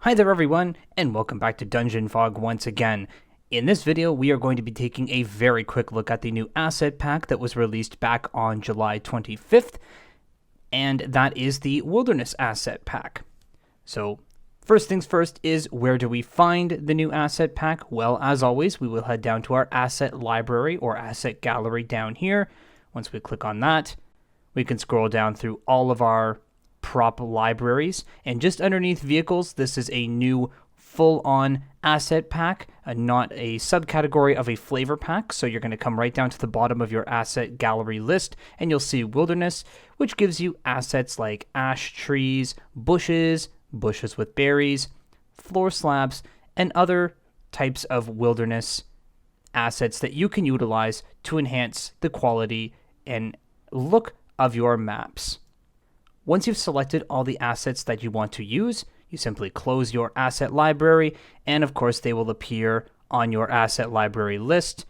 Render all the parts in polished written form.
Hi there everyone, and welcome back to Dungeon Fog once again. In this video, we are going to be taking a very quick look at the new asset pack that was released back on July 25th, and that is the Wilderness Asset Pack. So, first things first is, where do we find the new asset pack? Well, as always, we will head down to our asset library or asset gallery down here. Once we click on that, we can scroll down through all of our prop libraries, and just underneath vehicles, this is a new full-on asset pack, not a subcategory of a flavor pack. So you're going to come right down to the bottom of your asset gallery list, and you'll see Wilderness, which gives you assets like ash trees, bushes with berries, floor slabs, and other types of wilderness assets that you can utilize to enhance the quality and look of your maps. Once you've selected all the assets that you want to use, you simply close your asset library, and of course they will appear on your asset library list.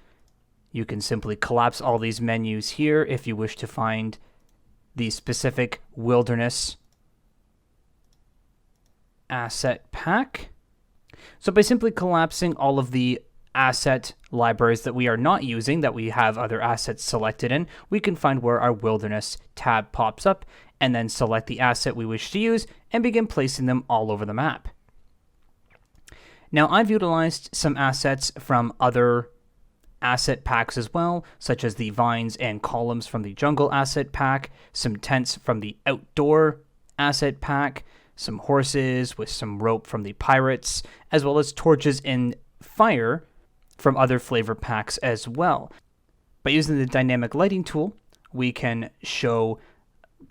You can simply collapse all these menus here if you wish to find the specific wilderness asset pack. So by simply collapsing all of the asset libraries that we are not using, that we have other assets selected in, we can find where our wilderness tab pops up, and then select the asset we wish to use and begin placing them all over the map. Now, I've utilized some assets from other asset packs as well, such as the vines and columns from the jungle asset pack, some tents from the outdoor asset pack, some horses with some rope from the pirates, as well as torches and fire from other flavor packs as well. By using the dynamic lighting tool, we can show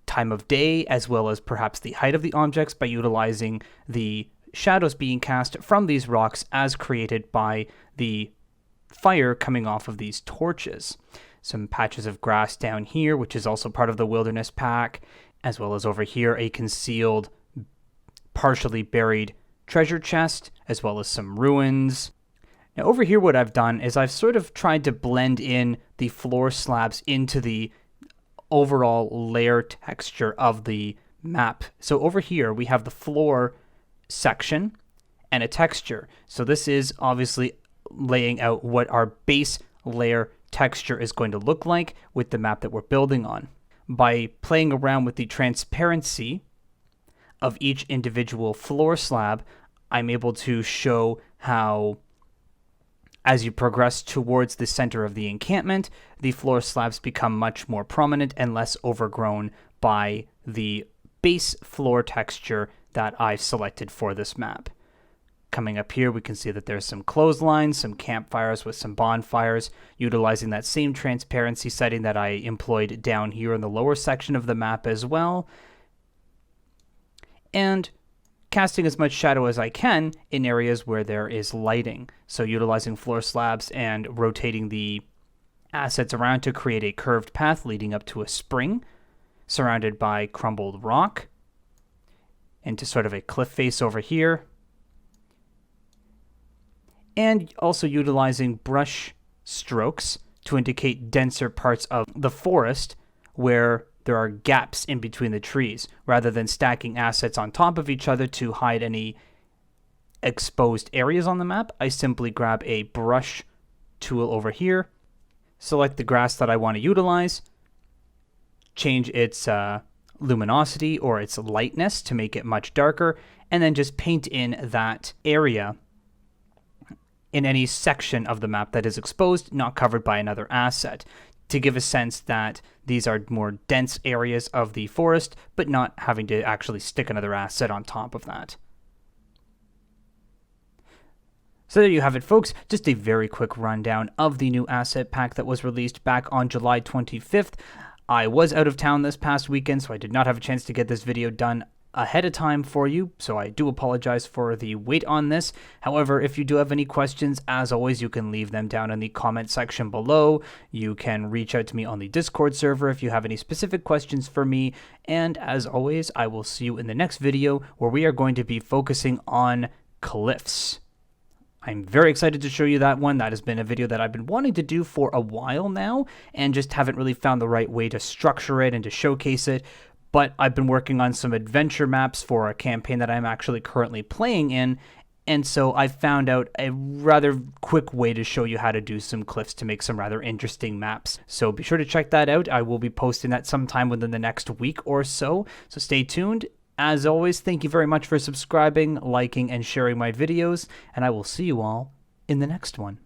time of day as well as perhaps the height of the objects by utilizing the shadows being cast from these rocks as created by the fire coming off of these torches. Some patches of grass down here, which is also part of the wilderness pack, as well as over here a concealed, partially buried treasure chest, as well as some ruins. Now over here what I've done is I've sort of tried to blend in the floor slabs into the overall layer texture of the map. So over here we have the floor section and a texture. So this is obviously laying out what our base layer texture is going to look like with the map that we're building on. By playing around with the transparency of each individual floor slab, I'm able to show how, as you progress towards the center of the encampment, the floor slabs become much more prominent and less overgrown by the base floor texture that I've selected for this map. Coming up here, we can see that there's some clotheslines, some campfires with some bonfires, utilizing that same transparency setting that I employed down here in the lower section of the map as well. And casting as much shadow as I can in areas where there is lighting. So utilizing floor slabs and rotating the assets around to create a curved path leading up to a spring surrounded by crumbled rock into sort of a cliff face over here. And also utilizing brush strokes to indicate denser parts of the forest where there are gaps in between the trees, rather than stacking assets on top of each other to hide any exposed areas on the map. I simply grab a brush tool over here, select the grass that I want to utilize, change its luminosity or its lightness to make it much darker, and then just paint in that area in any section of the map that is exposed, not covered by another asset, to give a sense that these are more dense areas of the forest, but not having to actually stick another asset on top of that. So there you have it, folks. Just a very quick rundown of the new asset pack that was released back on July 25th. I was out of town this past weekend, so I did not have a chance to get this video done ahead of time for you, so I do apologize for the wait on this. However, if you do have any questions, as always, you can leave them down in the comment section below. You can reach out to me on the Discord server if you have any specific questions for me, and as always, I will see you in the next video where we are going to be focusing on cliffs. I'm very excited to show you that one. That has been a video that I've been wanting to do for a while now, and just haven't really found the right way to structure it and to showcase it. but I've been working on some adventure maps for a campaign that I'm actually currently playing in, and so I found out a rather quick way to show you how to do some cliffs to make some rather interesting maps. So be sure to check that out. I will be posting that sometime within the next week or so. So stay tuned. As always, thank you very much for subscribing, liking, and sharing my videos, and I will see you all in the next one.